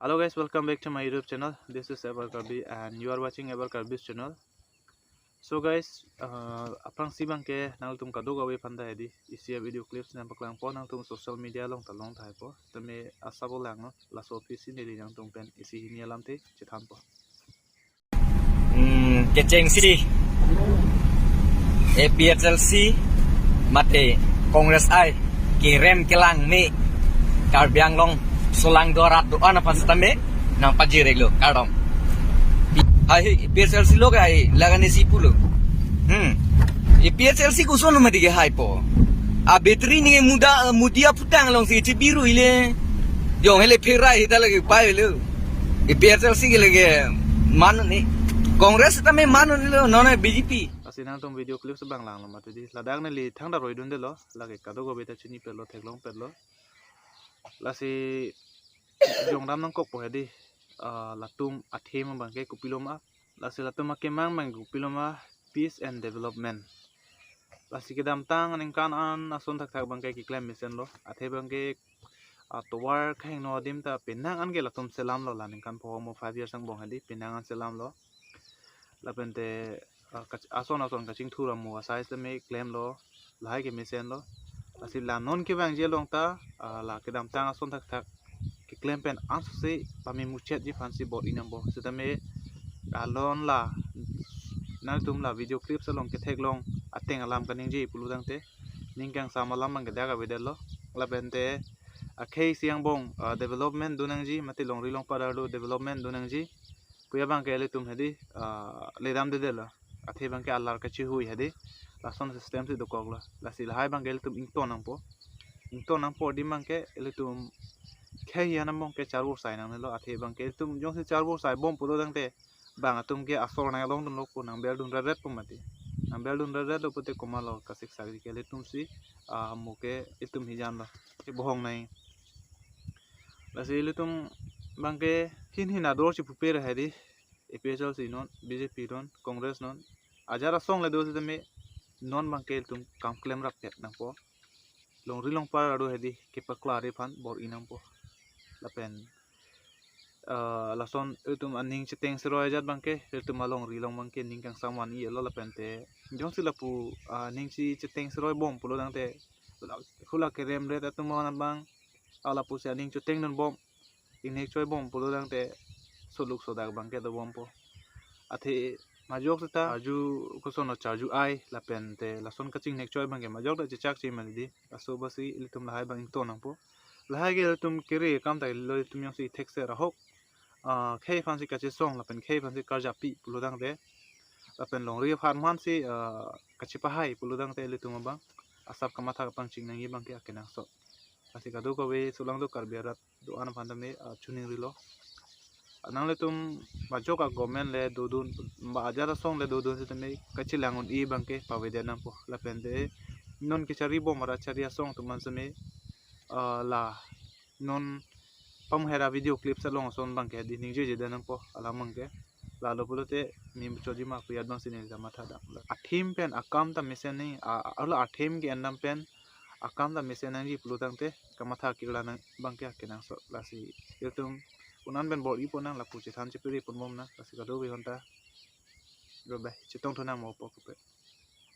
Hello guys, welcome back to my YouTube channel. This is Ever Karbi and you are watching Ever Karbi's channel. So guys, apang sibang ke nang tum kado gawe panda edi isi video clips nang paklang po nang tum social media long talong thai po. Tame asabo lang no la so pisi nili nang tum pen isi hini alam te chitan po. Keceng sih APHLC mate Kongres ai kirim kelang me karbiang long solang dorat do ana pasatame nang pajire lo kadom ai APHLC lo ai lagane sipulo APHLC kusono madige hai po a betri ni mudia putang long si biru ile yong hele pherai hita lagi pai lo APHLC ke lagi man ni Kongres tame mano nilo nona BJP. Asinang tum video clip sebang lang lo mate di ladang nili thang da roi dun de lo lagi kado gawe ta chini pelo theklong pelo. Lasi jong ram nang kok po edi latum athem bangke kupiloma lasi latum akemang mang kupiloma peace and development. Lasi kedam tang aning kan an ason thak thak bangke ki claim mission lo athe bangke towar khang no dim ta pinang an ge latum selam lo laning kan po mo 5 years ang bong hadi pinang an selam lo lapente ason kaching thura mo size te me claim lo lai ke mission lo lasi la non ke bang je long ta la kedam tang ason thak thak ki claim pen anse pami muchet ji fancy bot inambo setame alon la nal tum la video clip salong ke thek long ateng alam kaning ji puludang te ningkang samalam mang gada wedel lo lapente akhei siang bong development dunang ji mati long rilong pada do development dunang ji puya bang ke le tum hedi le dam de la athe bang ke allar ka chi hui hedi lason system se do kogla lasi hai bang ke tum ington nang po di mang ke le tum khei yana mong ke charbo sai nang lo athe bang ke tum jong se charbo sai bom pulo dang te bang atum ke asor na long dun lo nang bel dun red po mati nang bel dun red do pote komalo kasik sari ke le tum si muke itum hijan lo ke bohong nai lasi le tum bang ke hin ador chi prepare hedi APHLC non BJP non Congress non ajara song le do se me non bang ke tum kam claim rak pet nang po long rilong par ado hedi ke pakla re phan bor inang po lapen lason itum aning chiteng sero ajat bang ke itum along rilong bang ke ning kang saman i lo lapen te jong sila pu ning si chiteng sero bom pulo dang te hula ke rem re atum mana bang ala pu se aning chiteng non bom inek choi bom pulo dang te soluk sodak bang ke do bom po athe majok ta aju kusono charju ai lapen te lason kaching nek choi bang ke majok da chak chi malidi aso basi itum lahai bang to nang po lahai ge tum kiri kam ta lo tum yang si tek se rahok khei fan si kachi song lapen khei fan si karja pi pulo dang te lapen long ri phan man si kachi pa hai pulo dang te le tum bang asap kamatha pang ching nang bang ke akenang so asi kadu ko we sulang do karbiarat do an phan me chuning ri lo nang le tum majok ka government le dudun ba ajara song le dudun se me kachi langun i bang ke pawede nang po lapen te non ke chari bo mara chari song tuman se me la non pam hera video clip sa long son bang ke di ning je dan po ala mang ke la lo pulo te mi choji ma ku yad bang sin ni jama tha da athim pen akam ta mesen ni ala athim ke andam pen akam ta mesen ni pulo tang te kamatha kila nang bang ke kenang so la si yotum unan ben bor i ponang la pu che than che piri pon mom na la si ka do bi honta go ba che tong thona mo po ko pe